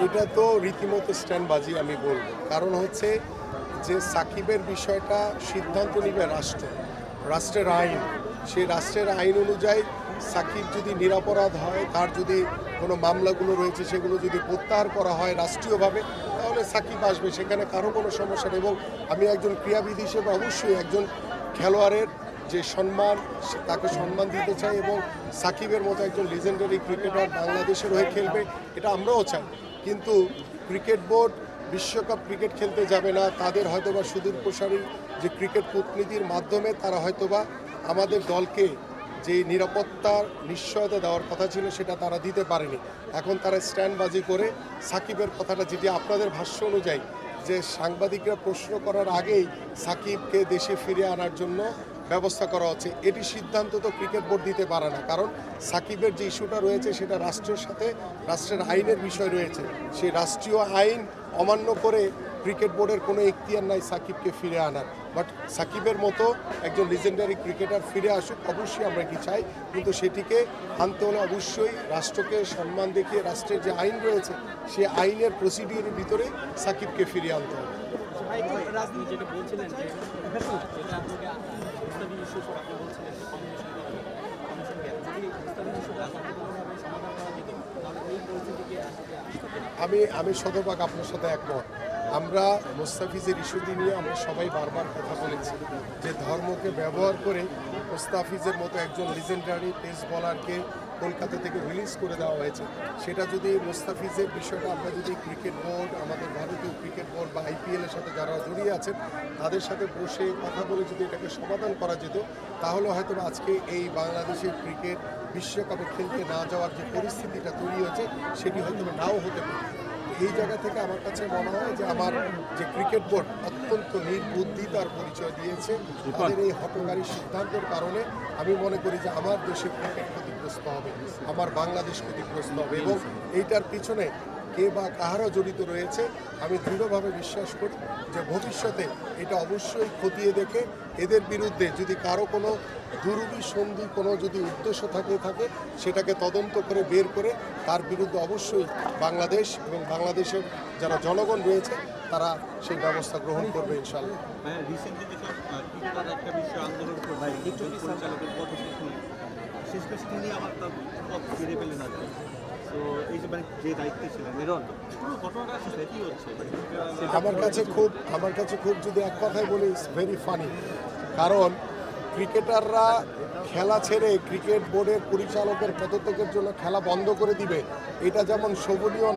এটা তো রীতিমতো স্ট্যান্ডবাজি আমি বলবো। কারণ হচ্ছে যে সাকিবের বিষয়টা সিদ্ধান্ত নিবে রাষ্ট্র, রাষ্ট্রের আইন। সেই রাষ্ট্রের আইন অনুযায়ী সাকিব যদি নিরপরাধ হয়, তার যদি কোনো মামলাগুলো রয়েছে সেগুলো যদি প্রত্যাহার করা হয় রাষ্ট্রীয়ভাবে, তাহলে সাকিব আসবে, সেখানে কারো কোনো সমস্যা নেই। এবং আমি একজন ক্রীড়াবিদ হিসেবে অবশ্যই একজন খেলোয়াড়ের যে সম্মান, তাকে সম্মান দিতে চাই এবং সাকিবের মতো একজন লিজেন্ডারি ক্রিকেটার বাংলাদেশের হয়ে খেলবে, এটা আমরাও চাই। কিন্তু ক্রিকেট বোর্ড বিশ্বকাপ ক্রিকেট খেলতে যাবে না, তাদের হয়তোবা সুদূর প্রসারী যে ক্রিকেট কূটনীতির মাধ্যমে তারা হয়তোবা আমাদের দলকে যে নিরাপত্তার নিশ্চয়তা দেওয়ার কথা ছিল সেটা তারা দিতে পারেনি। এখন তারা স্ট্যান্ডবাজি করে সাকিবের কথাটা, যেটি আপনাদের ভাষ্য অনুযায়ী যে সাংবাদিকরা প্রশ্ন করার আগেই সাকিবকে দেশে ফিরে আনার জন্য ব্যবস্থা করা হচ্ছে, এটি সিদ্ধান্ত তো ক্রিকেট বোর্ড দিতে পারে না। কারণ সাকিবের যে ইস্যুটা রয়েছে সেটা রাষ্ট্রের সাথে, রাষ্ট্রের আইনের বিষয় রয়েছে। সেই রাষ্ট্রীয় আইন অমান্য করে ক্রিকেট বোর্ডের কোনো এখতিয়ার নাই সাকিবকে ফিরে আনার। বাট সাকিবের মতো একজন লিজেন্ডারি ক্রিকেটার ফিরে আসুক, অবশ্যই আমরা কি চাই, কিন্তু সেটিকে আনতে হলে অবশ্যই রাষ্ট্রকে সম্মান দেখিয়ে রাষ্ট্রের যে আইন রয়েছে সেই আইনের প্রসিডিউরের ভিতরে সাকিবকে ফিরিয়ে আনতে হবে। রাজনীতি যেটা বলছিলেন যে এটা আপনাকে মুস্তাফিজ ইস্যু সব আপনি বলছিলেন যে কমিশন গ্যাপ যদি মুস্তাফিজ ইস্যুটা সম্পূর্ণভাবে সমাধান করা যেত তাহলে এই পরিস্থিতিকে আসলে আমি শতভাগ আপনার সাথে একমত। আমরা মুস্তাফিজের ইস্যুটি নিয়ে আমরা সবাই বারবার কথা বলেছি যে ধর্মকে ব্যবহার করে মুস্তাফিজের মতো একজন লিজেন্ডারি পেস বলারকে কলকাতা থেকে রিলিজ করে দেওয়া হয়েছে। সেটা যদি মুস্তাফিজের বিষয়টা আমরা যদি ক্রিকেট বোর্ড, আমাদের ভারতীয় ক্রিকেট বোর্ড বা আইপিএলের সাথে যারা জড়িয়ে আছেন তাদের সাথে বসে কথা বলে যদি এটাকে সমাধান করা যেত, তাহলে হয়তো আজকে এই বাংলাদেশের ক্রিকেট বিশ্বকাপে খেলতে না যাওয়ার যে পরিস্থিতিটা তৈরি হয়েছে সেটি হয়তো নাও হতে পারে। এই জায়গা থেকে আমার কাছে মনে হয় যে আমার যে ক্রিকেট বোর্ড অত্যন্ত নির্বুদ্ধিতার পরিচয় দিয়েছে। তাদের এই হঠকারী সিদ্ধান্তের কারণে আমি মনে করি যে আমার দেশের ক্রিকেট ক্ষতিগ্রস্ত হবে, আমার বাংলাদেশ ক্ষতিগ্রস্ত হবে এবং এইটার পিছনে কে বা কাহারা জড়িত রয়েছে আমি দৃঢ়ভাবে বিশ্বাস করি যে ভবিষ্যতে এটা অবশ্যই খতিয়ে দেখে এদের বিরুদ্ধে যদি কারো কোনো দুরভিসন্ধি কোনো যদি উদ্দেশ্য থাকে সেটাকে তদন্ত করে বের করে তার বিরুদ্ধে অবশ্যই বাংলাদেশ এবং বাংলাদেশের যারা জনগণ রয়েছে তারা সেই ব্যবস্থা গ্রহণ করবে ইনশাআল্লাহ। রিসেন্টলি যেসব ক্রিকেটার একটা বিশ্ব আন্দোলন করে পরিচালকের পদক্ষেপ নিয়ে শেষমেশ তিনি আমার তার পদ ফিরে পেলেন না। তো এই যে যে দায়িত্বে ছিলেন পুরো ঘটনাটা আসলে কী হচ্ছে আমার কাছে খুব যদি এক কথায় বলি ইটস ভেরি ফানি। কারণ ক্রিকেটাররা খেলা ছেড়ে ক্রিকেট বোর্ডের পরিচালকের পদত্যাগের জন্য খেলা বন্ধ করে দিবে, এটা যেমন শোভনীয়